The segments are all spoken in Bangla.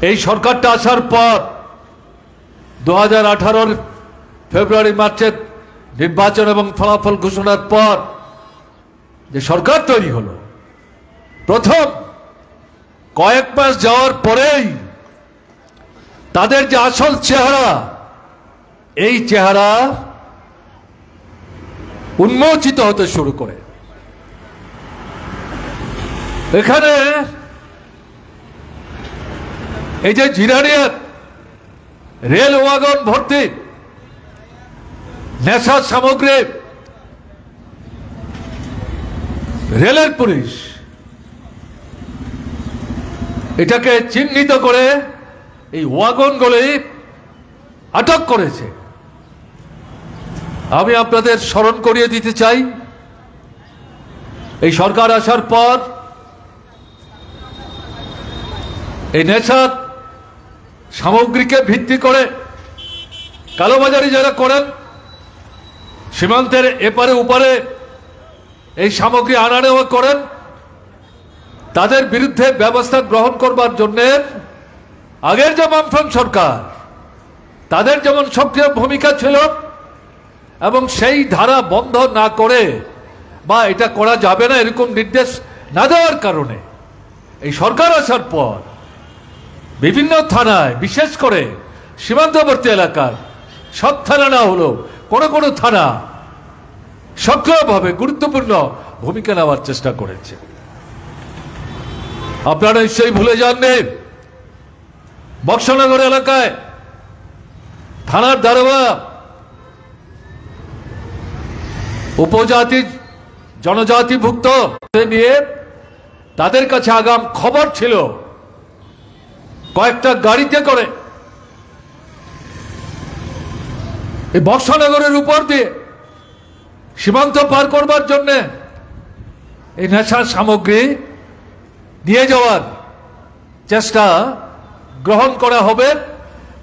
এই সরকারটা আসার পর 2018 ফেব্রুয়ারি মার্চের নির্বাচন এবং ফলাফল ঘোষণার পর যে সরকার তৈরি হলো, প্রথম কয়েক মাস যাওয়ার পরেই তাদের যে আসল চেহারা, এই চেহারা উন্মোচিত হতে শুরু করে। এখানে এই যে জিরানিয়ার রেল ওয়াগন ভর্তি নেশার সামগ্রী, রেলের পুলিশ এটাকে চিহ্নিত করে এই ওয়াগনগুলি আটক করেছে। আমি আপনাদের স্মরণ করিয়ে দিতে চাই, এই সরকার আসার পর এই নেশার সামগ্রীকে ভিত্তি করে কালোবাজারি যারা করেন, সীমান্তের এপারে ওপারে এই সামগ্রী আনা নেওয়া করেন, তাদের বিরুদ্ধে ব্যবস্থা গ্রহণ করবার জন্য আগের যে বামফ্রন্ট সরকার, তাদের যেমন সক্রিয় ভূমিকা ছিল এবং সেই ধারা বন্ধ না করে বা এটা করা যাবে না এরকম নির্দেশ না দেওয়ার কারণে এই সরকার আসার পর বিভিন্ন থানায়, বিশেষ করে সীমান্তবর্তী এলাকার সব থানা না হলেও কোনো কোনো থানা সক্রিয়ভাবে গুরুত্বপূর্ণ ভূমিকা নেওয়ার চেষ্টা করেছে। আপনারা নিশ্চয়ই ভুলে যাননি, বক্সনগর এলাকায় থানার দারোগা উপজাতি জনজাতিভুক্ত নিয়ে তাদের কাছে আগাম খবর ছিল কয়েকটা গাড়িতে করে এই বক্সনগরের উপর দিয়ে সীমান্ত পার করবার জন্য এই নেশার সামগ্রী নিয়ে যাওয়ার চেষ্টা গ্রহণ করা হবে।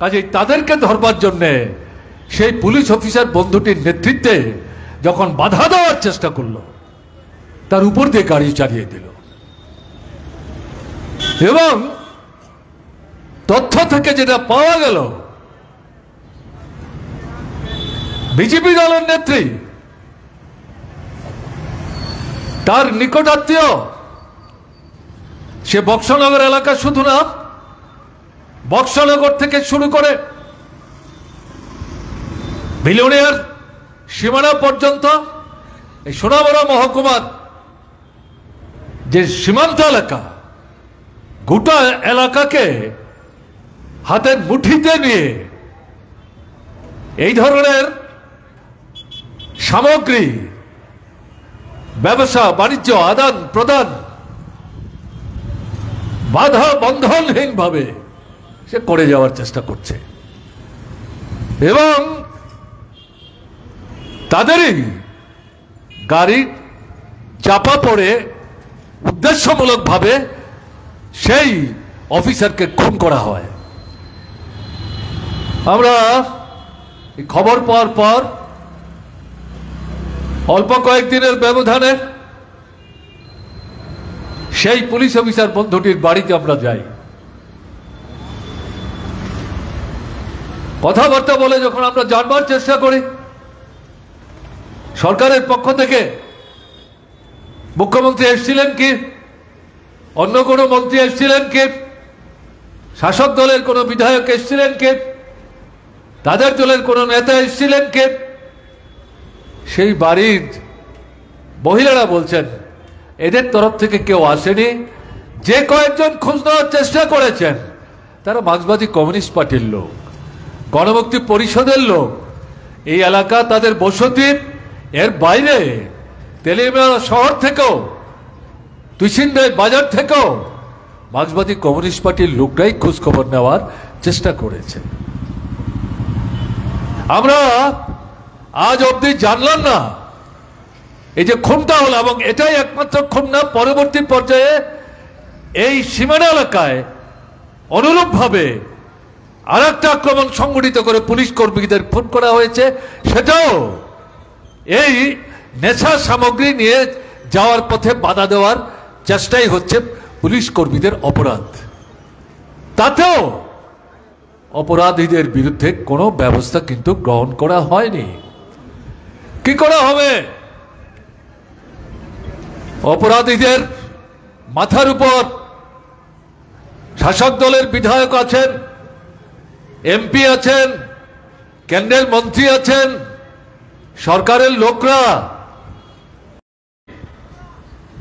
কাজেই তাদেরকে ধরবার জন্যে সেই পুলিশ অফিসার বন্ধুটির নেতৃত্বে যখন বাধা দেওয়ার চেষ্টা করলো, তার উপর দিয়ে গাড়ি চালিয়ে দিল এবং তথ্য থেকে যেটা পাওয়া গেল, বিজেপি দলের নেত্রী তার নিকটাত্মীয়, সে বক্সনগর এলাকা শুধু না, বক্সনগর থেকে শুরু করে বিলোনিয়ার সীমানা পর্যন্ত এই সোনামুড়া মহকুমার যে সীমান্ত এলাকা, গোটা এলাকাকে হাতের মুঠিতে নিয়ে এই ধরনের সামগ্রী ব্যবসা বাণিজ্য আদান প্রদান বাধা বন্ধনহীন ভাবে সে করে যাওয়ার চেষ্টা করছে এবং তাদেরই গাড়ি চাপা পড়ে উদ্দেশ্যমূলকভাবে সেই অফিসারকে খুন করা হয়। আমরা খবর পাওয়ার পর অল্প কয়েকদিনের ব্যবধানে সেই পুলিশ অফিসার বন্ধুটির বাড়িতে আমরা যাই। কথাবার্তা বলে যখন আমরা জানবার চেষ্টা করি, সরকারের পক্ষ থেকে মুখ্যমন্ত্রী এসেছিলেন কি, অন্য কোনো মন্ত্রী এসেছিলেন কি, শাসক দলের কোনো বিধায়ক এসেছিলেন কে, তাদের দলের কোনো নেতা এসেছিলেন কে, সেই বাড়ির মহিলারা বলছেন এদের তরফ থেকে কেউ আসেনি। যে কয়েকজন খোঁজ নেওয়ার চেষ্টা করেছেন তারা মার্ক্সবাদী কমিউনিস্ট পার্টির লোক, গণমুক্তি পরিষদের লোক, এই এলাকা তাদের বসতি। এর বাইরে তেলিয়ানা শহর থেকেও, তুইসিন্দাই বাজার থেকেও মার্ক্সবাদী কমিউনিস্ট পার্টির লোকরাই খোঁজ খবর নেওয়ার চেষ্টা করেছে। আমরা আজ অবধি জানলাম না এই যে খুনটা হলো, এবং এটাই একমাত্র খুন না, পরবর্তী পর্যায়ে এই সীমানা এলাকায় অনুরূপভাবে আর একটা আক্রমণ সংগঠিত করে পুলিশ কর্মীদের খুন করা হয়েছে। সেটাও এই নেশা সামগ্রী নিয়ে যাওয়ার পথে বাধা দেওয়ার চেষ্টাই হচ্ছে পুলিশ কর্মীদের অপরাধ। তাতেও অপরাধীদের বিরুদ্ধে কোনো ব্যবস্থা কিন্তু গ্রহণ করা হয়নি। কি করা হবে? অপরাধীদের মাথার উপর শাসক দলের বিধায়ক আছেন, এমপি আছেন, কেন্দ্রের মন্ত্রী আছেন, সরকারের লোকরা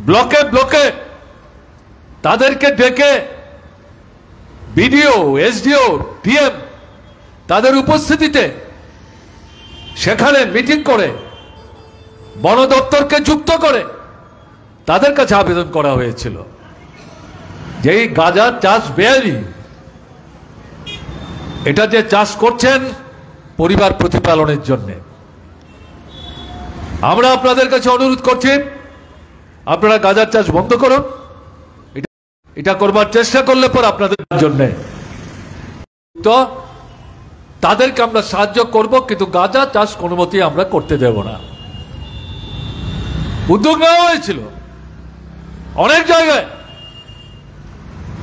ব্লকে ব্লকে তাদেরকে ডেকে বিডিও, এসডিও, ডিএম তাদের উপস্থিতিতে সেখানে মিটিং করে বন দপ্তরকে যুক্ত করে তাদের কাছে আবেদন করা হয়েছিল যে এই গাঁজার চাষ বেআইনি, এটা যে চাষ করছেন পরিবার প্রতিপালনের জন্য। আমরা আপনাদের কাছে অনুরোধ করছি, আপনারা গাঁজার চাষ বন্ধ করুন। এটা করবার চেষ্টা করলে পর আপনাদের জন্য তো তাদেরকে আমরা সাহায্য করব, কিন্তু গাঁজা চাষ কোনো মতেই আমরা করতে দেব না। উদ্যোগ নেওয়া হয়েছিল অনেক জায়গায়,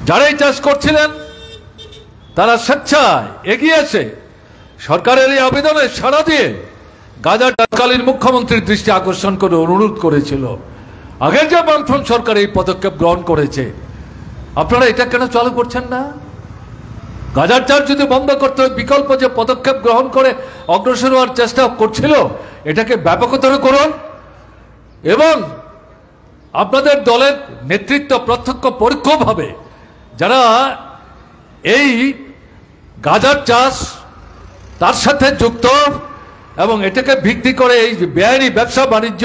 যারাই চাষ করছিলেন তারা স্বেচ্ছায় এগিয়ে এসে সরকারের এই আবেদনে সাড়া দিয়ে গাঁজা তৎকালীন মুখ্যমন্ত্রীর দৃষ্টি আকর্ষণ করে অনুরোধ করেছিল। আগের যে বামফ্রন্ট সরকার এই পদক্ষেপ গ্রহণ করেছে, আপনারা এটা কেন চালু করছেন না? গাঁজার চাষ যদি বন্ধ করতে হয়, বিকল্প যে পদক্ষেপ গ্রহণ করে অগ্রসর হওয়ার চেষ্টা করছিল, এটাকে ব্যাপকতর করুন এবং আপনাদের দলের নেতৃত্ব প্রত্যক্ষ পরোক্ষভাবে যারা এই গাঁজার চাষ তার সাথে যুক্ত এবং এটাকে ভিত্তি করে এই বেআইনি ব্যবসা বাণিজ্য,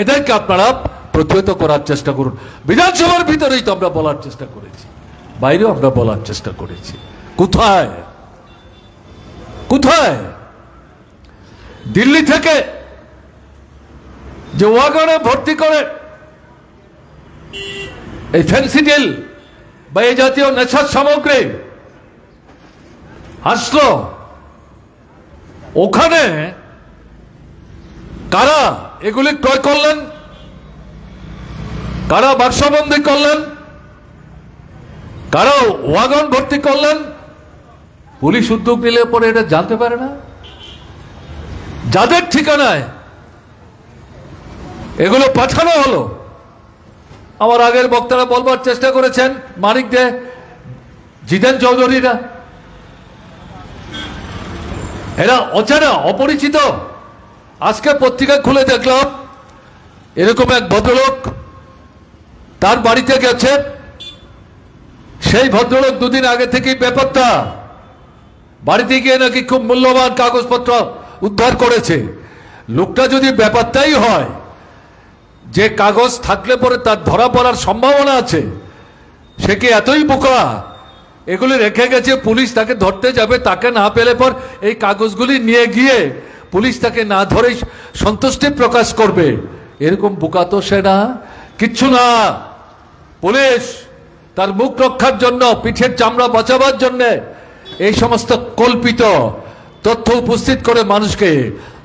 এদেরকে আপনারা প্রতিহত করার চেষ্টা করুন। বিধানসভার ভিতরেই তো আমরা বলার চেষ্টা করেছি, বাইরেও আমরা বলার চেষ্টা করেছি। কোথায় কোথায় দিল্লি থেকে যে ওয়াগনে ভর্তি করে এই ফেন্সিডিল বা এই জাতীয় নেশার সামগ্রী আসলো, ওখানে কারা এগুলি ক্রয় করলেন, কারা বাক্সবন্দি করলেন, কারা ওয়াগন ভর্তি করলেন, পুলিশ উদ্যোগ নিলে পরে এটা জানতে পারে না। যাদের ঠিকানায় এগুলো পাঠানো হলো, আমার আগের বক্তারা বলবার চেষ্টা করেছেন, মানিক দে, জিতেন চৌধুরীরা, এরা অচেনা অপরিচিত। আজকে পত্রিকা খুলে দেখলাম এরকম এক ভদ্রলোক তার বাড়িতে গেছে, সেই ভদ্রলোক দুদিন আগে থেকেই বেপত্তা, বাড়িতে গিয়ে নাকি খুব মূল্যবান কাগজপত্র উদ্ধার করেছে। লোকটা যদি বেপত্তাই হয়, যে কাগজ থাকলে পরে তার ধরা পড়ার সম্ভাবনা আছে, সে কি এতই বোকা? এগুলি রেখে গেছে, পুলিশ তাকে ধরতে যাবে, তাকে না পেলে পর এই কাগজগুলি নিয়ে গিয়ে পুলিশ তাকে না ধরে সন্তুষ্টি প্রকাশ করবে, এরকম বোকা তো সে না, কিচ্ছু না। পুলিশ তার মুখ রক্ষার জন্য, পিঠের চামড়া বাঁচাবার জন্য এই সমস্ত কল্পিত তথ্য উপস্থিত করে মানুষকে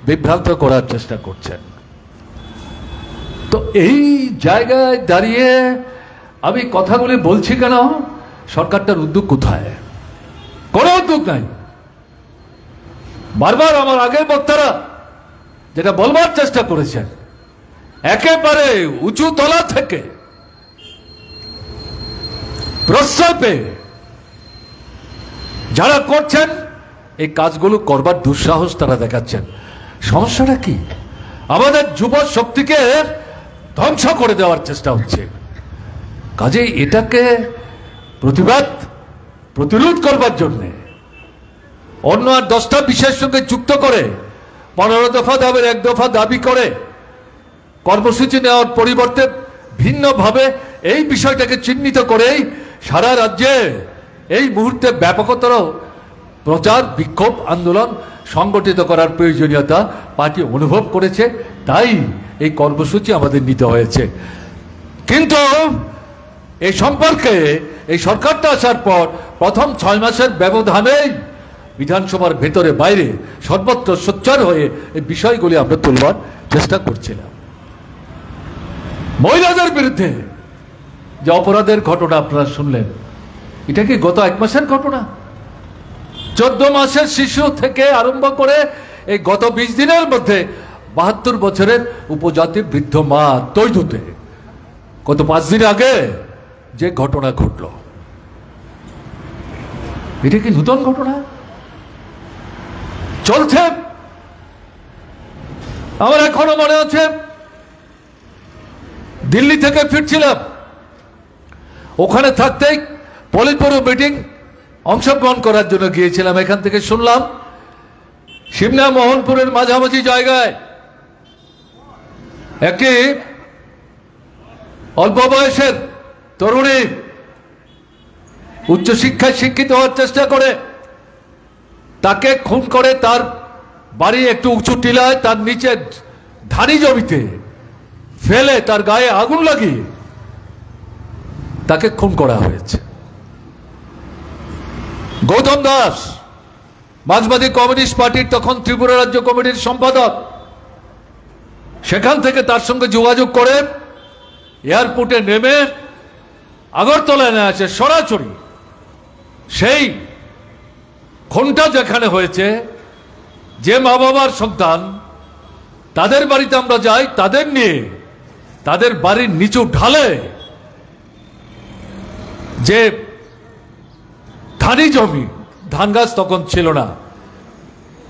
বিভ্রান্ত করার চেষ্টা করছেন। তো এই জায়গায় দাঁড়িয়ে আমি কথাগুলি বলছি কেন? সরকারটার উদ্যোগ কোথায়? কোনো উদ্যোগ নাই। বারবার আমার আগের বক্তারা যেটা বলবার চেষ্টা করেছেন, একেবারে উঁচু তলা থেকে প্রশ্রয় পেয়ে যারা করছেন এই কাজগুলো করবার দুঃসাহস তারা দেখাচ্ছেন। সমস্যাটা কি? আমাদের যুব শক্তিকে ধ্বংস করে দেওয়ার চেষ্টা হচ্ছে। কাজেই এটাকে প্রতিরোধ করবার জন্য অন্য আর 10টা বিষয়ের সঙ্গে যুক্ত করে 15 দফা দাবির 1 দফা দাবি করে কর্মসূচি নেওয়ার পরিবর্তে ভিন্নভাবে এই বিষয়টাকে চিহ্নিত করেই সারা রাজ্যে এই মুহূর্তে ব্যাপকতর প্রচার, বিক্ষোভ, আন্দোলন সংগঠিত করার প্রয়োজনীয়তা পার্টি অনুভব করেছে, তাই এই কর্মসূচি আমাদের নিতে হয়েছে। কিন্তু এই সম্পর্কে এই সরকারটা আসার পর প্রথম 6 মাসের ব্যবধানেই বিধানসভার ভেতরে বাইরে সর্বত্র সোচ্চার হয়ে এই বিষয়গুলি আমরা তুলবার চেষ্টা করছিলাম। মহিলাদের বিরুদ্ধে যে অপরাধের ঘটনা আপনারা শুনলেন, এটা কি গত 1 মাসের ঘটনা? 14 মাসের শিশু থেকে আরম্ভ করে এই গত 20 দিনের মধ্যে 72 বছরের উপজাতি বৃদ্ধ মা তৈদুতে গত 5 দিন আগে যে ঘটনা ঘটল, এটা কি নতুন ঘটনা? চলছে। আমার এখনো মনে আছে, দিল্লি থেকে ফিরছিলাম, ওখানে থাকতেই পলিটব্যুরো মিটিং অংশগ্রহণ করার জন্য গিয়েছিলাম। এখান থেকে শুনলাম সিমলা মোহনপুরের মাঝামাঝি জায়গায় একটি অল্প বয়সের তরুণী উচ্চশিক্ষায় শিক্ষিত হওয়ার চেষ্টা করে তাকে খুন করে, তার বাড়ি একটু উঁচু টিলায়, তার নিচে ধানি জমিতে ফেলে তার গায়ে আগুন লাগিয়ে তাকে খুন করা হয়েছে। গৌতম দাস মার্ক্সবাদী কমিউনিস্ট পার্টির তখন ত্রিপুরা রাজ্য কমিটির সম্পাদক, সেখান থেকে তার সঙ্গে যোগাযোগ করে এয়ারপোর্টে নেমে আগরতলায় নিয়ে আসে সরাসরি সেই খুনটা যেখানে হয়েছে, যে মা বাবার সন্তান তাদের বাড়িতে আমরা যাই, তাদের নিয়ে তাদের বাড়ির নিচু ঢালে যে ধানি জমি, ধান গাছ তখন ছিল না,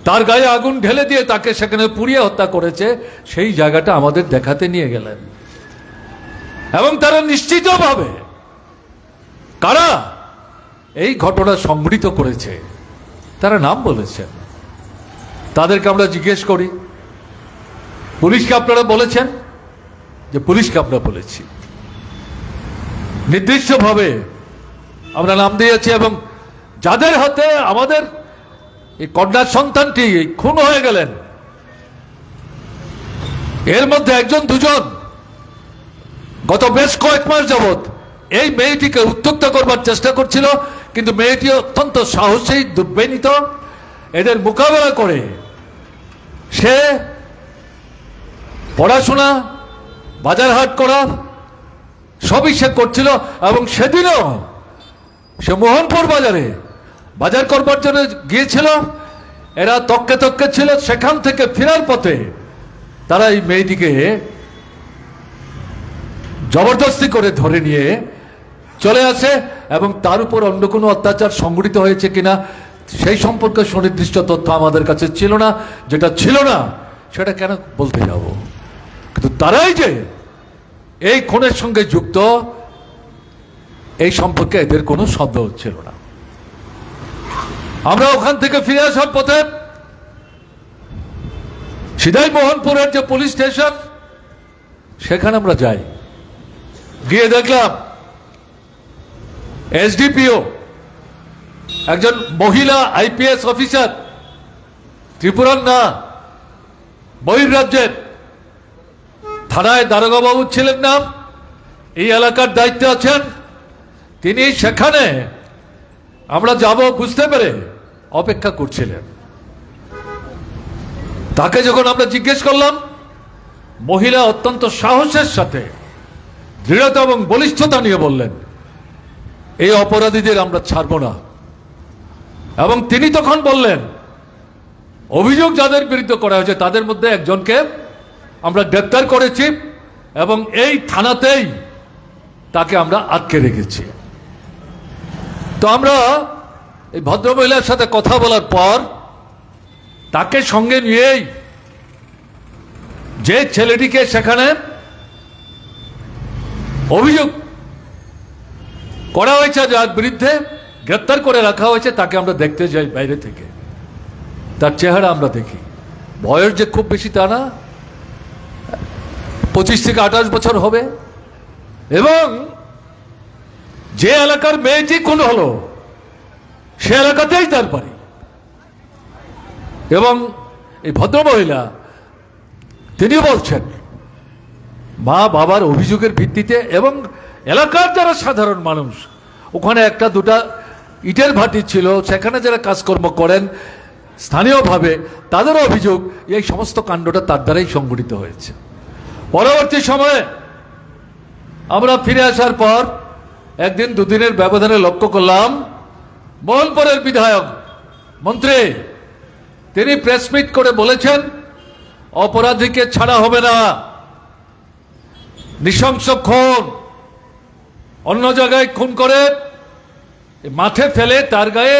তার গায়ে আগুন ঢেলে দিয়ে তাকে সেখানে পুড়িয়ে হত্যা করেছে, সেই জায়গাটা আমাদের দেখাতে নিয়ে গেলেন। এবং তারা নিশ্চিতভাবে কারা এই ঘটনা সংঘটিত করেছে তারা নাম বলেছেন। তাদেরকে আমরা জিজ্ঞেস করি, পুলিশকে আপনারা বলেছেন? যে পুলিশকে আমরা বলেছি, নির্দিষ্টভাবে আমরা নাম দিয়েছি। এবং যাদের হাতে আমাদের এই কন্যা সন্তানটি খুন হয়ে গেলেন, এর মধ্যে একজন দুজন গত বেশ কয়েক মাস যাবৎ এই মেয়েটিকে উত্ত্যক্ত করবার চেষ্টা করছিল, কিন্তু মেয়েটি অত্যন্ত সাহসী, দুর্বেনিত, এদের মোকাবেলা করে সে পড়াশোনা, বাজার হাট করা সবই সে করছিল। এবং সেদিনও সে মোহনপুর বাজারে বাজার করবার জন্য গিয়েছিল, এরা তককে তককে ছিল। সেখান থেকে ফেরার পথে তারা এই মেয়েটিকে জবরদস্তি করে ধরে নিয়ে চলে আসে, এবং তার উপর অন্য কোনো অত্যাচার সংঘটিত হয়েছে কিনা সেই সম্পর্কে সুনির্দিষ্ট তথ্য আমাদের কাছে ছিল না। যেটা ছিল না সেটা কেন বলতে যাব? কিন্তু তারাই যে এই খুনের সঙ্গে যুক্ত, এই সম্পর্কে এদের কোনো সন্দেহ ছিল না। আমরা ওখান থেকে ফিরে আসার পথে সিধাই মোহনপুরের যে পুলিশ স্টেশন, সেখানে আমরা যাই। গিয়ে দেখলাম এসডিপিও, একজন মহিলা আইপিএস অফিসার, ত্রিপুরার না, বহির্রাজ্যের, থানায় দারোগা বাবু ছিলেন নাম, এই এলাকার দায়িত্বে আছেন তিনি। সেখানে আমরা যাব বুঝতে পেরে অপেক্ষা করছিলেন। তাকে যখন আমরা জিজ্ঞেস করলাম, মহিলা অত্যন্ত সাহসের সাথে, দৃঢ়তা এবং বলিষ্ঠতা নিয়ে বললেন, এই অপরাধীদের আমরা ছাড়ব না। এবং তিনি তখন বললেন, অভিযোগ যাদের বিরুদ্ধে করা হয়েছে তাদের মধ্যে একজনকে আমরা গ্রেপ্তার করেছি এবং এই থানাতেই তাকে আমরা আটকে রেখেছি। তো আমরা এই ভদ্রমহিলার সাথে কথা বলার পর তাকে সঙ্গে নিয়েই যে ছেলেটিকে সেখানে অভিযোগ করা হয়েছে, যার বিরুদ্ধে গ্রেপ্তার করে রাখা হয়েছে, তাকে আমরা দেখতে যাই বাইরে থেকে। তার চেহারা আমরা দেখি, বয়স যে খুব বেশি তা না, 25 থেকে 28 বছর হবে। এবং যে এলাকার মেয়েটি খুন হলো সে এলাকাতেই তার বাড়ি। এবং এই ভদ্রমহিলা তিনি বলছেন, মা বাবার অভিযোগের ভিত্তিতে এবং এলাকার যারা সাধারণ মানুষ, ওখানে একটা দুটা ইটের ভাটি ছিল, সেখানে যারা কাজকর্ম করেন স্থানীয়ভাবে, তাদের অভিযোগ এই সমস্ত কাণ্ডটা তার দ্বারাই সংঘটিত হয়েছে। পরবর্তী সময়ে আমরা ফিরে আসার পর একদিন দুদিনের ব্যবধানে লক্ষ্য করলাম মোহনপুরের বিধায়ক মন্ত্রী তিনি প্রেস মিট করে বলেছেন অপরাধীকে ছাড়া হবে না, নৃশংস খুন, অন্য জায়গায় খুন করে মাঠে ফেলে তার গায়ে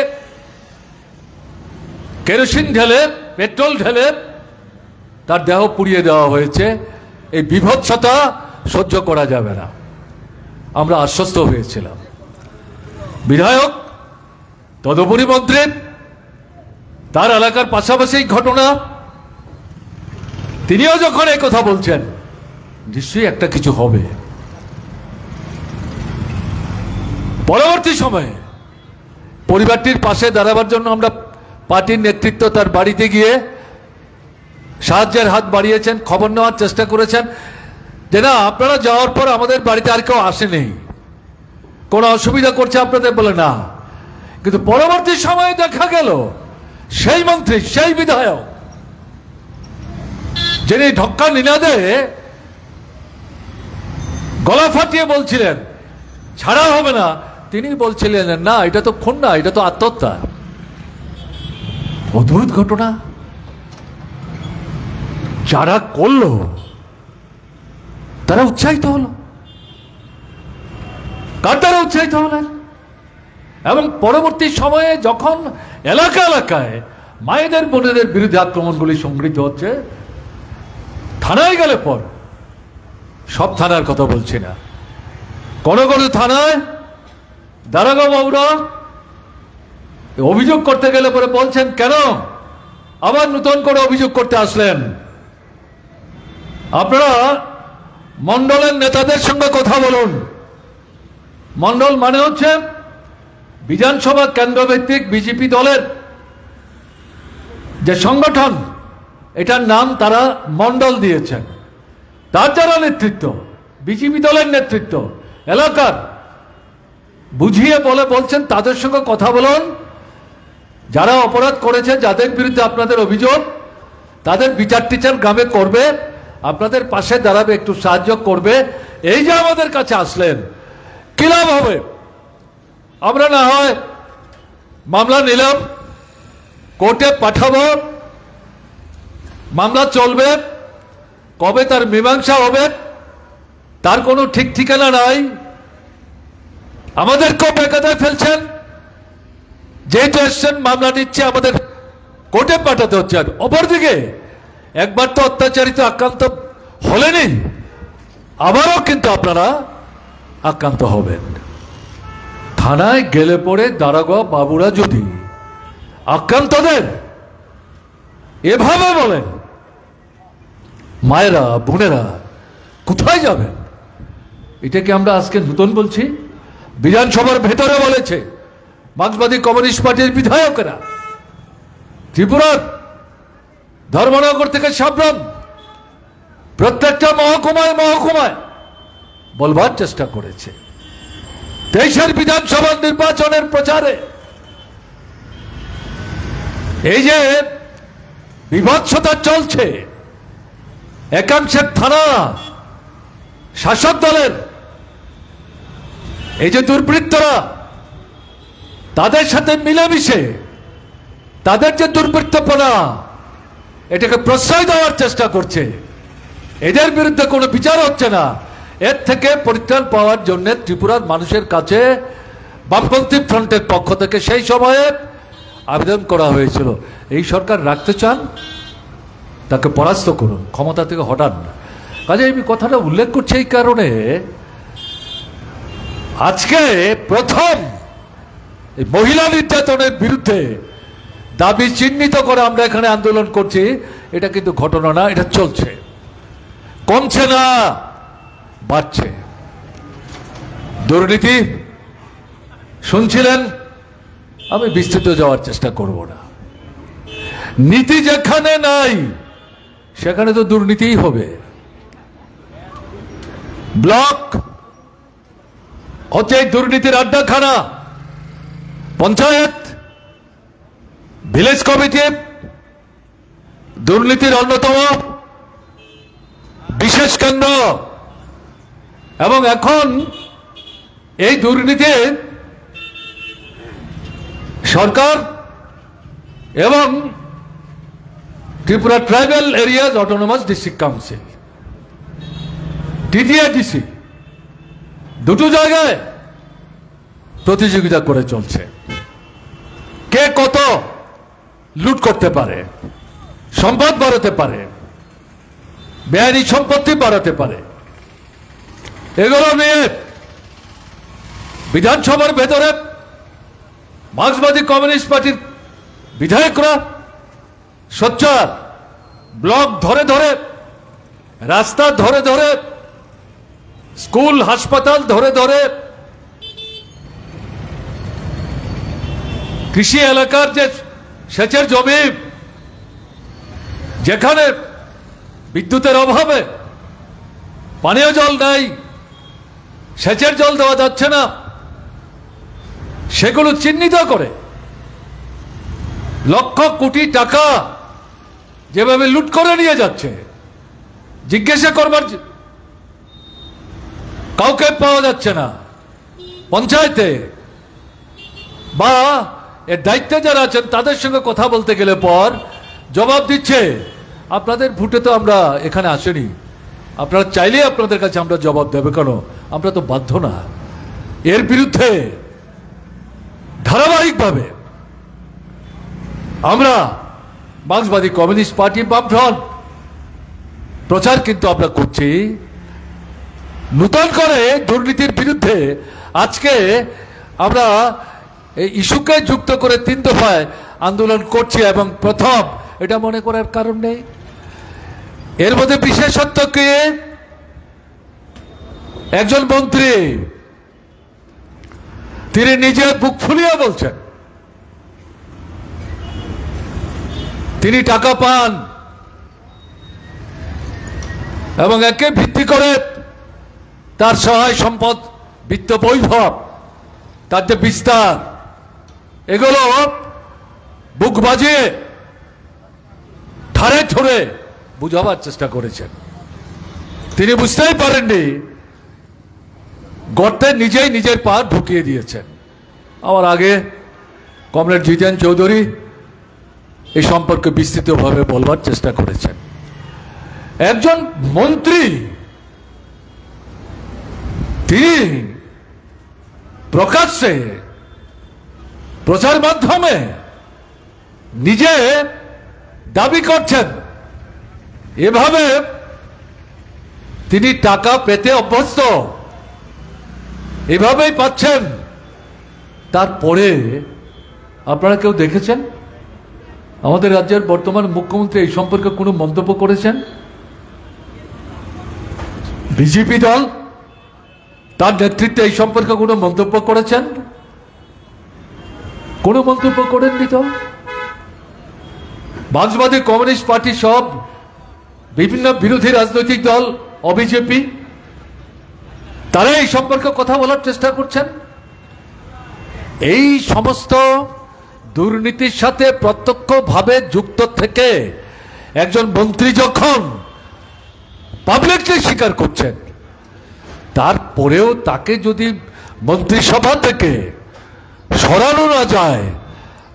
কেরোসিন ঢেলে পেট্রোল ঢেলে তার দেহ পুড়িয়ে দেওয়া হয়েছে। এই বিভৎসতা সহ্য করা যাবে না। আমরা আশ্বস্ত হয়েছিলাম। বিধায়ক তদুপরি মন্ত্রী তার এলাকার পাশাপাশি ঘটনা, তিনিও যখন এই কথা বলছেন নিশ্চয়ই একটা কিছু হবে। পরবর্তী সময়ে পরিবারটির পাশে দাঁড়াবার জন্য আমরা পার্টির নেতৃত্ব তার বাড়িতে গিয়ে সাহায্যের হাত বাড়িয়েছেন, খবর নেওয়ার চেষ্টা করেছেন যে না আপনারা যাওয়ার পর আমাদের বাড়িতে আর কেউ আসেনি, কোনো অসুবিধা করছে আপনাদের বলে না। কিন্তু পরবর্তী সময়ে দেখা গেল সেই মন্ত্রী, সেই বিধায়ক যিনি ঢক্কা নিনাদে গলা ফাটিয়ে বলছিলেন ছাড়া হবে না, তিনি বলছিলেন না এটা তো খুন না, এটা তো আত্মহত্যা। অদ্ভুত ঘটনা। যারা করলো তারা উৎসাহিত হলো, কার দ্বারা উৎসাহিত হলেন? এবং পরবর্তী সময়ে যখন এলাকা এলাকায় মায়েদের বোনেদের বিরুদ্ধে আক্রমণগুলি সংঘটিত হচ্ছে, থানায় গেলে পর, সব থানার কথা বলছি না, কোন কোন থানায় দারোগা বাবুরা অভিযোগ করতে গেলে পরে বলছেন কেন আবার নতুন করে অভিযোগ করতে আসলেন? আপনারা মন্ডলের নেতাদের সঙ্গে কথা বলুন। মন্ডল মানে হচ্ছে বিধানসভা কেন্দ্রভিত্তিক বিজেপি দলের যে সংগঠন, এটার নাম তারা মন্ডল দিয়েছেন। তার যারা নেতৃত্ব, বিজেপি দলের নেতৃত্ব এলাকার বুঝিয়ে বলছেন তাদের সঙ্গে কথা বলুন, যারা অপরাধ করেছে, যাদের বিরুদ্ধে আপনাদের অভিযোগ, তাদের বিচার টিচার গ্রামে করবে, আপনাদের পাশে দাঁড়াবে, একটু সাহায্য করবে। এই যে আমাদের কাছে আসলেন, কি লাভ হবে? আমরা না হয় মামলা নিলাম, কোর্টে পাঠাবো, মামলা চলবে, কবে তার মীমাংসা হবে তার কোনো ঠিক ঠিকানা নাই। আমাদেরকেও বেকায়দায় ফেলছেন, যেহেতু এসছেন মামলা নিচ্ছে, আমাদের কোর্টে পাঠাতে হচ্ছে। আর অপরদিকে একবার তো অত্যাচারিত আক্রান্ত হলেনি, আবারও কিন্তু আপনারা আক্রান্ত হবেন। থানায় গেলে পরে দারোগা বাবুরা যদি আক্রান্তদের এভাবে বলেন, মায়েরা বোনেরা কোথায় যাবেন? এটাকে আমরা আজকে নতুন বলছি? বিধানসভার ভেতরে বলেছে মার্ক্সবাদী কমিউনিস্ট পার্টির বিধায়কেরা, ত্রিপুরার ধর্মনগর থেকে সাবরাম প্রত্যেকটা মহকুমায় মহকুমায় বলবার চেষ্টা করেছে। 23-এর বিধানসভা নির্বাচনের প্রচারে এই যে বিভৎসতা চলছে, একাংশের থানা শাসক দলের এই যে দুর্বৃত্তরা তাদের সাথে মিলেমিশে তাদের যে দুর্বৃত্তপনা, এটাকে প্রশ্রয় দেওয়ার চেষ্টা করছে, এদের বিরুদ্ধে কোনো বিচার হচ্ছে না। এর থেকে পরিত্রাণ পাওয়ার জন্য ত্রিপুরার মানুষের কাছে বামপন্থী ফ্রন্টের পক্ষ থেকে সেই সময়ে আবেদন করা হয়েছিল, এই সরকার রাখতে চান তাকে পরাস্ত করুন, ক্ষমতা থেকে হটান না। কাজে আমি কথাটা উল্লেখ করছি এই কারণে, আজকে প্রথম মহিলা নির্যাতনের বিরুদ্ধে দাবি চিহ্নিত করে আমরা এখানে আন্দোলন করছি, এটা কিন্তু ঘটনা না, এটা চলছে, কমছে না, বাড়ছে। দুর্নীতি শুনছিলেন, আমি বিস্তৃত যাওয়ার চেষ্টা করব না। নীতি যেখানে নাই সেখানে তো দুর্নীতিই হবে। ব্লক হচ্ছে দুর্নীতির আড্ডাখানা, পঞ্চায়েত, ভিলেজ কমিটি দুর্নীতির অন্যতম বিশেষ কেন্দ্র। এবং এখন এই দুর্নীতি সরকার এবং Tripura tribal areas autonomous district council TTIDC দুটো জায়গায় প্রতিযোগিতা করে চলছে কে কত লুট করতে পারে, সম্পদ বাড়াতে পারে, বেআইনি সম্পত্তি বাড়াতে পারে। এগুলো নিয়ে বিধানসভার ভেতরে মার্ক্সবাদী কমিউনিস্ট পার্টির বিধায়করা সোচ্চার ব্লক ধরে ধরে, রাস্তা ধরে ধরে, স্কুল হাসপাতাল ধরে ধরে, কৃষি এলাকার যে সেচের জমি, যেখানে বিদ্যুতের অভাবে পানীয় জল নাই, সেচের জল দেওয়া যাচ্ছে না, সেগুলো চিহ্নিত করে লক্ষ কোটি টাকা যেভাবে লুট করে নিয়ে যাচ্ছে, জিজ্ঞাসা করবার কাউকে পাওয়া যাচ্ছে না পঞ্চায়েতে, বা এর দায়িত্বে যারা আছেন তাদের সঙ্গে কথা বলতে গেলে পর জবাব দিচ্ছে, আপনাদের ভোটে তো আমরা এখানে আসেনি, আপনারা চাইলে আপনাদের কাছে আমরা জবাব দেবে কেন, আমরা তো বাধ্য না। এর বিরুদ্ধে ধারাবাহিকভাবে আমরা মার্ক্সবাদী কমিউনিস্ট পার্টি বামফ্রন্ট প্রচার কিন্তু আমরা করছি। নূতন করে দুর্নীতির বিরুদ্ধে আজকে আমরা এই ইস্যুকে যুক্ত করে 3 দফায় আন্দোলন করছি, এবং প্রথম এটা মনে করার কারণ নেই। এর মধ্যে বিশেষত্ব কি, একজন মন্ত্রী তিনি নিজে বুক ফুলিয়ে বলছেন তিনি টাকা পান, এবং একে ভিত্তি করে তার সহায় সম্পদ, বিত্ত বৈভব, তার যে বিস্তার, এগুলো বুক বাজিয়ে ধারে ধরে বুঝাবার চেষ্টা করেছেন। তিনি বুঝতেই পারেননি, গর্তে নিজেই নিজের পা ঢুকিয়ে দিয়েছেন। আমার আগে কমরেড জিতেন চৌধুরী এই সম্পর্কে বিস্তৃতভাবে বলবার চেষ্টা করেছেন। একজন মন্ত্রী তিনি প্রকাশ্যে প্রচার মাধ্যমে নিজে দাবি করছেন এভাবে তিনি টাকা পেতে অভ্যস্ত, এভাবেই পাচ্ছেন। তারপরে আপনারা কেউ দেখেছেন আমাদের রাজ্যের বর্তমান মুখ্যমন্ত্রী এই সম্পর্কে কোনো মন্তব্য করেছেন? বিজেপি দল তার নেতৃত্বে এই সম্পর্কে কোনো মন্তব্য করেছেন? কোনো মন্তব্য করেননি তো। মার্ক্সবাদী কমিউনিস্ট পার্টি সব বিভিন্ন বিরোধী রাজনৈতিক দল, অবিজেপি, তারা এই সম্পর্কে কথা বলার চেষ্টা করছেন। এই সমস্ত দুর্নীতির সাথে প্রত্যক্ষভাবে যুক্ত থেকে একজন মন্ত্রী যখন পাবলিকলি স্বীকার করছেন, তারপরেও তাকে যদি মন্ত্রিসভা থেকে সরানো না যায়,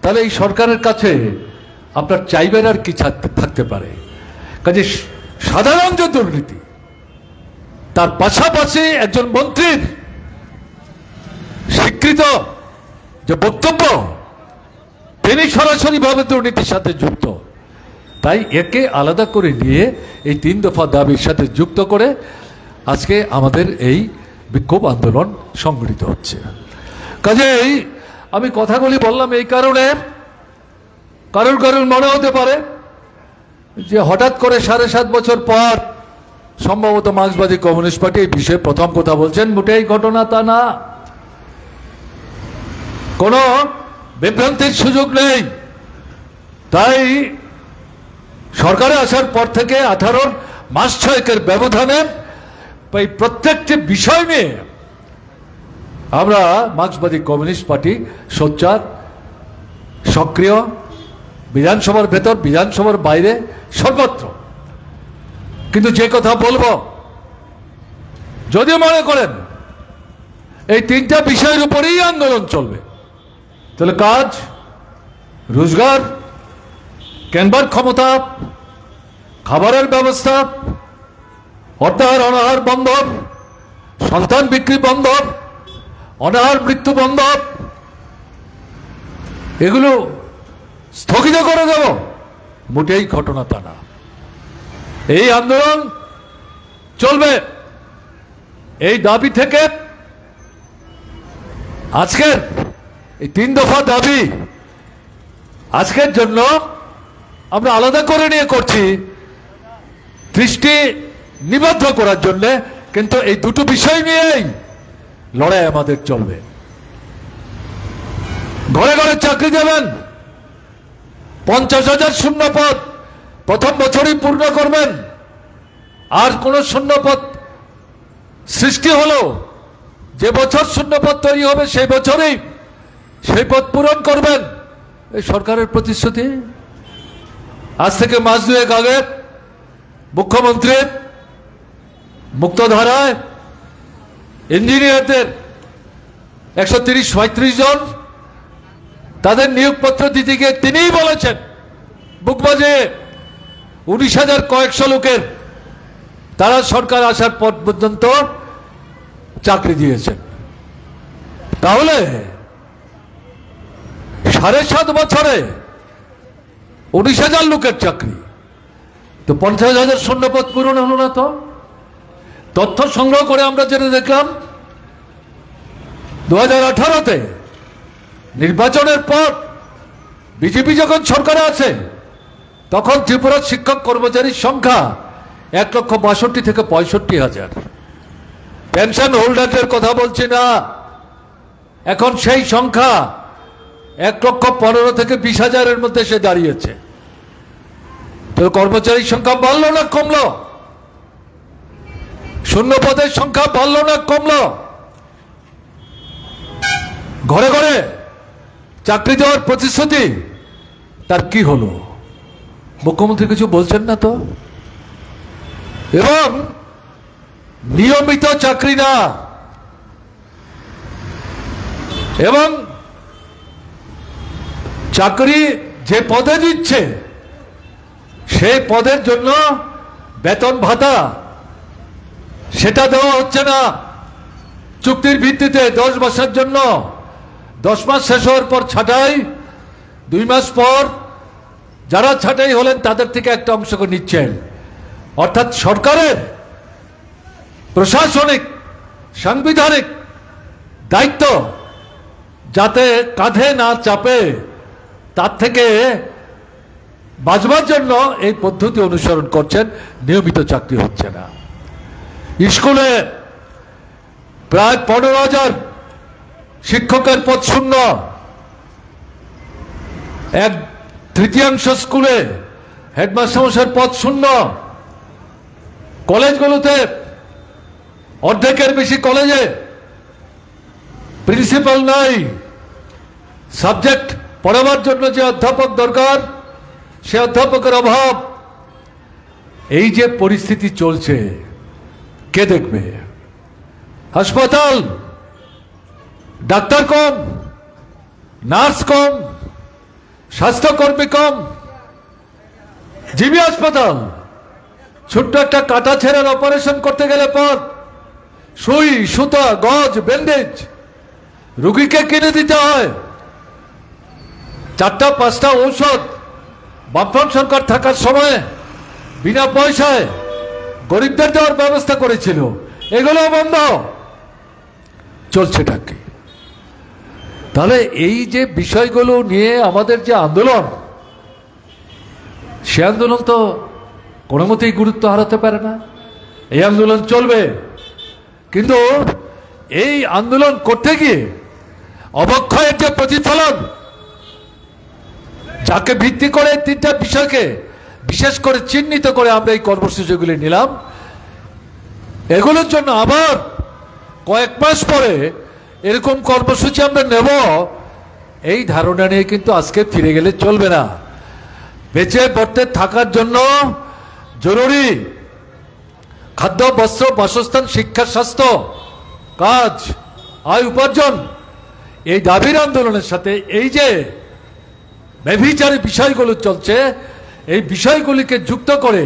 তাহলে এই সরকারের কাছে আপনার চাইবেন আর কি থাকতে পারে? কাজে সাধারণ যে দুর্নীতি, তার পাশাপাশি একজন মন্ত্রীর স্বীকৃত যে বক্তব্য, তিনি সরাসরিভাবে দুর্নীতির সাথে যুক্ত। তাই একে আলাদা করে নিয়ে এই 3 দফা দাবির সাথে যুক্ত করে আজকে আমাদের এই বিক্ষোভ আন্দোলন সংগঠিত হচ্ছে। কাজেই আমি কথাগুলি বললাম এই কারণে, কারোর মনে হতে পারে যে হঠাৎ করে 7.5 বছর পর সম্ভবত মার্ক্সবাদী কমিউনিস্ট পার্টি এই বিষয়ে প্রথম কথা বলছেন। মোটেই ঘটনা তা না, কোনো বিভ্রান্তির সুযোগ নেই। তাই সরকারে আসার পর থেকে 18 মাস 6 ব্যবধানে এই প্রত্যেকটি বিষয় নিয়ে আমরা মার্ক্সবাদী কমিউনিস্ট পার্টি সোচ্চার, সক্রিয়, বিধানসভার ভেতর, বিধানসভার বাইরে, সর্বত্র। কিন্তু যে কথা বলবো, যদি মনে করেন এই তিনটা বিষয়ের উপরেই আন্দোলন চলবে। তাহলে কাজ, রোজগার, কেনবার ক্ষমতা, খাবারের ব্যবস্থা, অর্থাহার অনাহার বন্ধ, সন্তান বিক্রি বন্ধ, অনাহার মৃত্যু বন্ধ, এগুলো স্থগিত করে দেব, মোটেই ঘটনা তা না। এই আন্দোলন চলবে। এই দাবি থেকে আজকের এই 3 দফা দাবি আজকের জন্য আমরা আলাদা করে নিয়ে করছি, দৃষ্টি নিবদ্ধ করার জন্য, কিন্তু এই দুটো বিষয় নিয়েই লড়াই আমাদের চলবে। ঘরে ঘরে চাকরি দেবেন, 50,000 শূন্য পদ প্রথম বছরই পূর্ণ করবেন। আর কোন শূন্য পদ সৃষ্টি হলো, যে বছর শূন্য পদ তৈরি হবে সেই বছরেই সেই পদ পূরণ করবেন, এই সরকারের প্রতিশ্রুতি। আজ থেকে মাস 2 আগে মুখ্যমন্ত্রী মুক্তধারায় ইঞ্জিনিয়ারদের 130-35 জন তাদের নিয়োগপত্র দিতে গিয়ে তিনিই বলেছেন, বুক বাজিয়ে 19,000 কয়েকশো লোকের তারা সরকার আসার পর পর্যন্ত চাকরি দিয়েছেন। তাহলে 7.5 বছরে 19,000 লোকের চাকরি, তো 50,000 শূন্যপদ পূরণ হলো না। তো তথ্য সংগ্রহ করে আমরা যেটা দেখলাম, 2018-তে নির্বাচনের পর বিজেপি যখন সরকারে আছে তখন ত্রিপুরার শিক্ষক কর্মচারীর সংখ্যা 1,62,000 থেকে 65,000। পেনশন হোল্ডারদের কথা বলছি না, এখন সেই সংখ্যা 1,15,000 থেকে 20,000-এর মধ্যে এসে দাঁড়িয়েছে। তো কর্মচারীর সংখ্যা বাড়লো না কমলো? শূন্য পদের সংখ্যা বাড়লো না কমলো? ঘরে ঘরে চাকরি দেওয়ার প্রতিশ্রুতি, তার কি হলো? মুখ্যমন্ত্রী কিছু বলছেন না তো। এবং নিয়মিত চাকরি না, এবং চাকরি যে পদে দিচ্ছে সেই পদের জন্য বেতন ভাতা সেটা দেওয়া হচ্ছে না। চুক্তির ভিত্তিতে 10 মাসের জন্য, 10 মাস শেষ হওয়ার পর ছাঁটাই, 2 মাস পর যারা ছাঁটাই হলেন তাদের থেকে একটা অংশ করে নিচ্ছেন। অর্থাৎ সরকারের প্রশাসনিক সাংবিধানিক দায়িত্ব যাতে কাঁধে না চাপে, তার থেকে বাঁচবার জন্য এই পদ্ধতি অনুসরণ করছেন। নিয়মিত চাকরি হচ্ছে না। স্কুলে প্রায় 15,000 শিক্ষকের পদ শূন্য, 1/3 স্কুলে হেডমাস্টার পদ শূন্য। কলেজগুলোতে অর্ধেকের বেশি কলেজে প্রিন্সিপাল নাই। সাবজেক্ট পড়াবার জন্য যে অধ্যাপক দরকার সে অধ্যাপকের অভাব। এই যে পরিস্থিতি চলছে, কে দেখবে? হাসপাতাল, ডাক্তার কম, নার্স কম, স্বাস্থ্যকর্মী কম। জিবি হাসপাতাল, ছোট্ট একটা কাটা ছেঁড়ার অপারেশন করতে গেলে পর সুই, সুতা, গজ, ব্যান্ডেজ রুগীকে কিনে দিতে হয়। 4টা-5টা ঔষধ বামফ্রন্ট সরকার থাকার সময় বিনা পয়সায় গরিবদের দেওয়ার ব্যবস্থা করেছিল, এগুলো বন্ধ। চলছেটা কি? তাহলে এই যে বিষয়গুলো নিয়ে আমাদের যে আন্দোলন, সে আন্দোলন তো কোনো মতেই গুরুত্ব হারাতে পারে না। এই আন্দোলন চলবে, কিন্তু এই আন্দোলন করতে গিয়ে অবক্ষয়ের যে প্রতিফলন, যাকে ভিত্তি করে 3টা বিষয়কে বিশেষ করে চিহ্নিত করে আমরা এই কর্মসূচিগুলি নিলাম, এগুলোর জন্য আবার কয়েক মাস পরে এরকম কর্মসূচি আমরা নেব, এই ধারণা নিয়ে কিন্তু আজকে ফিরে গেলে চলবে না। বেঁচে পড়তে থাকার জন্য জরুরি খাদ্য, বস্ত্র, বাসস্থান, শিক্ষা, স্বাস্থ্য, কাজ, আয় উপার্জন, এই দাবির আন্দোলনের সাথে এই যে ব্যভিচারী বিষয়গুলো চলছে, এই বিষয়গুলিকে যুক্ত করে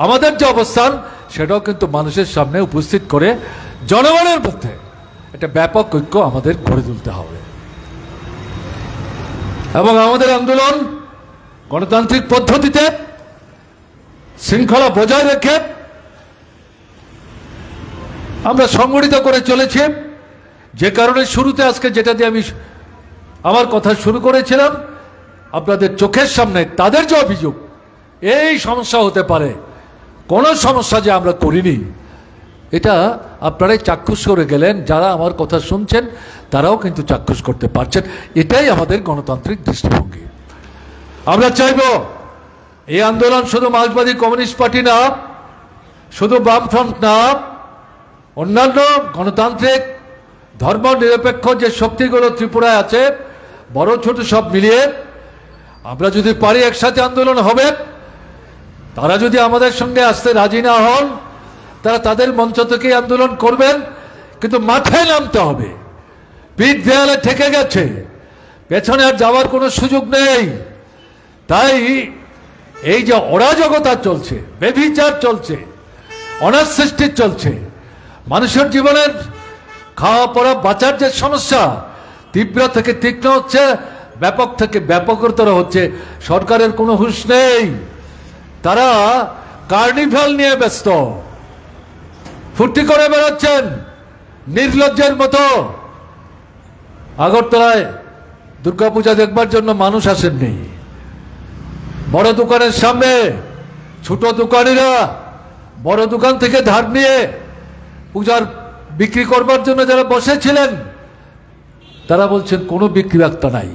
আমাদের যে অবস্থান সেটাও কিন্তু মানুষের সামনে উপস্থিত করে জনগণের মধ্যে একটা ব্যাপক ঐক্য আমাদের গড়ে তুলতে হবে। এবং আমাদের আন্দোলন গণতান্ত্রিক পদ্ধতিতে শৃঙ্খলা বজায় রেখে আমরা সংগঠিত করে চলেছি। যে কারণে শুরুতে আজকে যেটা দিয়ে আমি আমার কথা শুরু করেছিলাম, আপনাদের চোখের সামনে তাদের যে অভিযোগ এই সমস্যা হতে পারে, কোনো সমস্যা যে আমরা করিনি, এটা আপনারাই চাক্ষুষ করে গেলেন। যারা আমার কথা শুনছেন তারাও কিন্তু চাক্ষুষ করতে পারছেন। এটাই আমাদের গণতান্ত্রিক দৃষ্টিভঙ্গি। আমরা চাইব এই আন্দোলন শুধু মার্ক্সবাদী কমিউনিস্ট পার্টি না, শুধু বামফ্রন্ট না, অন্যান্য গণতান্ত্রিক ধর্ম নিরপেক্ষ যে শক্তিগুলো ত্রিপুরায় আছে, বড় ছোট সব মিলিয়ে আমরা যদি পারি একসাথে আন্দোলন হবে। তারা যদি আমাদের সঙ্গে আসতে রাজি না হন, তারা তাদের মঞ্চ থেকে আন্দোলন করবেন, কিন্তু মাঠে নামতে হবে। পিঠ দেয়ালে ঠেকে গেছে, পেছনে আর যাওয়ার কোনো সুযোগ নেই। তাই এই যে অরাজকতা চলছে, ব্যভিচার চলছে, অনাথ সৃষ্টি চলছে, মানুষের জীবনের খাওয়া পড়া বাঁচার যে সমস্যা তীব্র থেকে তীক্ষ্ণ হচ্ছে, ব্যাপক থেকে ব্যাপকতর হচ্ছে, সরকারের কোনো হুঁশ নেই। তারা কার্নিভাল নিয়ে ব্যস্ত, ফুর্তি করে বেড়াচ্ছেন নির্লজ্জের মতো। আগরতলায় দুর্গাপূজা দেখবার জন্য মানুষ আসেননি। বড় দোকানের সামনে ছোট দোকানিরা বড় দোকান থেকে ধার নিয়ে পূজার বিক্রি করবার জন্য যারা বসেছিলেন, তারা বলছেন কোনো বিক্রি বার্তা নাই।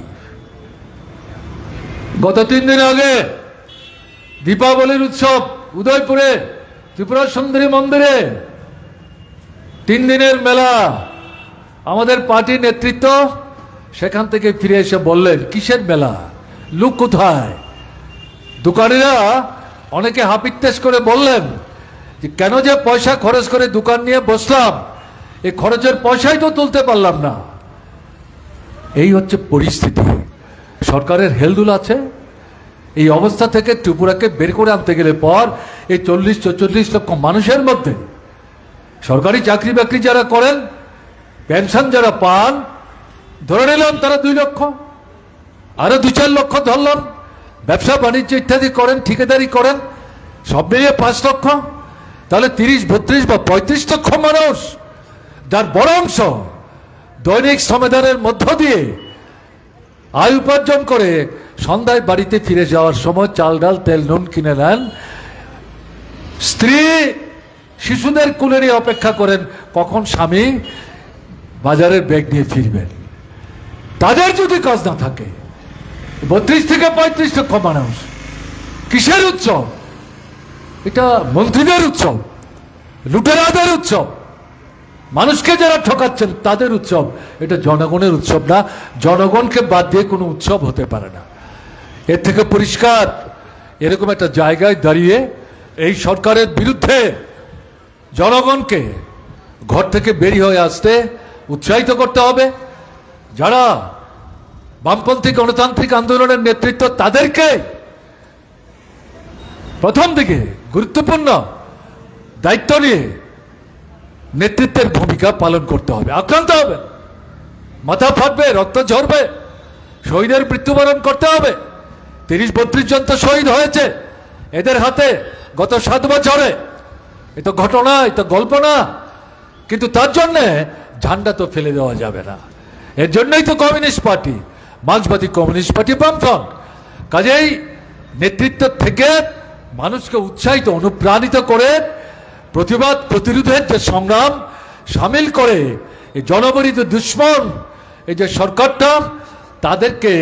গত 3 দিন আগে দীপাবলির উৎসব উদয়পুরে ত্রিপুরা সুন্দরী মন্দিরে 3 দিনের মেলা, আমাদের পার্টির নেতৃত্ব সেখান থেকে ফিরে এসে বললেন কিসের মেলা, লোক কোথায়? দোকানিরা অনেকে হাপিত্তেশ করে বললেন যে কেন যে পয়সা খরচ করে দোকান নিয়ে বসলাম, এই খরচের পয়সাই তো তুলতে পারলাম না। এই হচ্ছে পরিস্থিতি। সরকারের হেলদুল আছে। এই অবস্থা থেকে ত্রিপুরাকে বের করে আনতে গেলে পর এই 40-44 লক্ষ মানুষের মধ্যে সরকারি চাকরি বাকরি যারা করেন, পেনশন যারা পান, ধরে নিলাম তারা 2 লক্ষ, আরো 2-4 লক্ষ ধরলাম, ব্যবসা বাণিজ্য ইত্যাদি করেন, ঠিকাদারি করেন, সব মিলিয়ে 5 লক্ষ, তাহলে 30, 32 বা 35 লক্ষ মানুষ যার বড় অংশ দৈনিক শ্রমদানের মধ্য দিয়ে আয় উপার্জন করে সন্ধ্যায় বাড়িতে ফিরে যাওয়ার সময় চাল ডাল তেল নুন কিনে নেন। স্ত্রী শিশুদের কুলে নিয়ে অপেক্ষা করেন কখন স্বামী বাজারের ব্যাগ নিয়ে ফিরবেন। তাদের যদি কাজ না থাকে, 32 থেকে 35 লক্ষ মানুষ কিসের উৎসব? এটা মন্ত্রীদের উৎসব, লুটেরাদের উৎসব, মানুষকে যারা ঠকাচ্ছেন তাদের উৎসব। এটা জনগণের উৎসব না। জনগণকে বাদ দিয়ে কোনো উৎসব হতে পারে না। এর থেকে পরিষ্কার, এরকম একটা জায়গায় দাঁড়িয়ে এই সরকারের বিরুদ্ধে জনগণকে ঘর থেকে বেরিয়ে হয়ে আসতে উৎসাহিত করতে হবে। যারা বামপন্থী গণতান্ত্রিক আন্দোলনের নেতৃত্ব, তাদেরকে প্রথম দিকে গুরুত্বপূর্ণ দায়িত্ব নিয়ে নেতৃত্বের ভূমিকা পালন করতে হবে। আক্রান্ত হবে, মাথা ফাটবে, রক্ত ঝরবে, শহীদের মৃত্যুবরণ করতে হবে। 30-32 জন তো শহীদ হয়েছে এদের হাতে গত 7 বছরে। এ তো ঘটনা, এ তো গল্প না। কিন্তু তার জন্যে ঝান্ডা তো ফেলে দেওয়া যাবে না। এর জন্যই তো কমিউনিস্ট পার্টি, মার্ক্সবাদী কমিউনিস্ট পার্টি, বামফ্রন্ট। কাজেই নেতৃত্ব থেকে মানুষকে উৎসাহিত, অনুপ্রাণিত করে প্রতিবাদ প্রতিরোধের যে সংগ্রাম সামিল করে এই জনগণিত দুশ্মন এই যে সরকারটা, তাদেরকে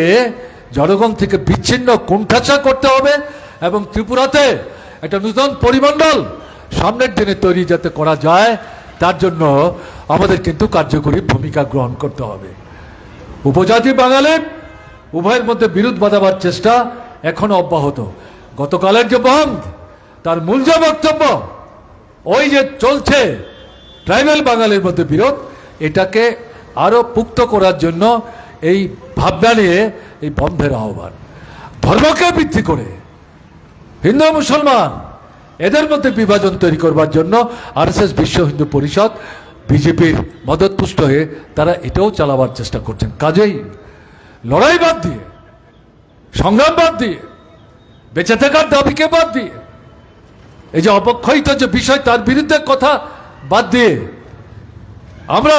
জনগণ থেকে বিচ্ছিন্ন কোণঠাসা করতে হবে এবং ত্রিপুরাতে একটা নতুন পরিমণ্ডল সামনের দিনে তৈরি যাতে করা যায়, তার জন্য আমাদের কিন্তু কার্যকরী ভূমিকা গ্রহণ করতে হবে। উপজাতি বাঙালি উভয়ের মধ্যে বিরোধ বাঁধাবার চেষ্টা এখনো অব্যাহত। গতকালের যে বন্ধ, তার মূল যে বক্তব্য, ওই যে চলছে ট্রাইবেল বাঙালির মধ্যে বিরোধ, এটাকে আরও পুক্ত করার জন্য এই ভাবনা নিয়ে এই বন্ধের আহ্বান। ধর্মকে ভিত্তি করে হিন্দু মুসলমান এদের মধ্যে বিভাজন তৈরি করবার জন্য আরএসএস বিশ্ব হিন্দু পরিষদ বিজেপির মদতপুষ্ট হয়ে তারা এটাও চালাবার চেষ্টা করছেন। কাজেই লড়াই বাদ দিয়ে, সংগ্রাম বাদ দিয়ে, বেঁচে থাকার দাবিকে বাদ দিয়ে, এই যে অবক্ষয়িত যে বিষয় তার বিরুদ্ধে কথা বাদ দিয়ে আমরা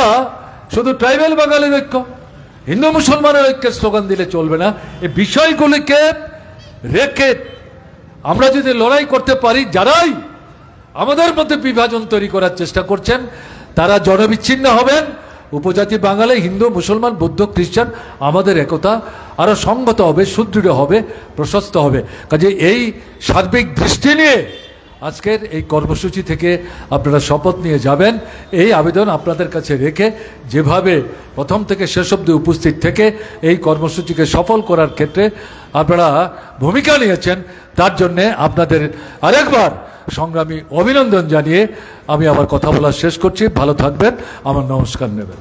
শুধু ট্রাইবেল বাঙালির ঐক্য, হিন্দু মুসলমানের ঐক্যের স্লোগান দিলে চলবে না। এই বিষয়গুলিকে রেখে আমরা যদি লড়াই করতে পারি, যারাই আমাদের মধ্যে বিভাজন তৈরি করার চেষ্টা করছেন তারা জনবিচ্ছিন্ন হবেন। উপজাতি বাঙালি, হিন্দু, মুসলমান, বৌদ্ধ, খ্রিস্টান আমাদের একতা আরো সংগত হবে, সুদৃঢ় হবে, প্রশস্ত হবে। কাজে এই সার্বিক দৃষ্টি নিয়ে আজকের এই কর্মসূচি থেকে আপনারা শপথ নিয়ে যাবেন, এই আবেদন আপনাদের কাছে রেখে যেভাবে প্রথম থেকে শেষ অবধি উপস্থিত থেকে এই কর্মসূচিকে সফল করার ক্ষেত্রে আপনারা ভূমিকা নিয়েছেন তার জন্যে আপনাদের আরেকবার সংগ্রামী অভিনন্দন জানিয়ে আমি আমার কথা বলা শেষ করছি। ভালো থাকবেন, আমার নমস্কার নেবেন।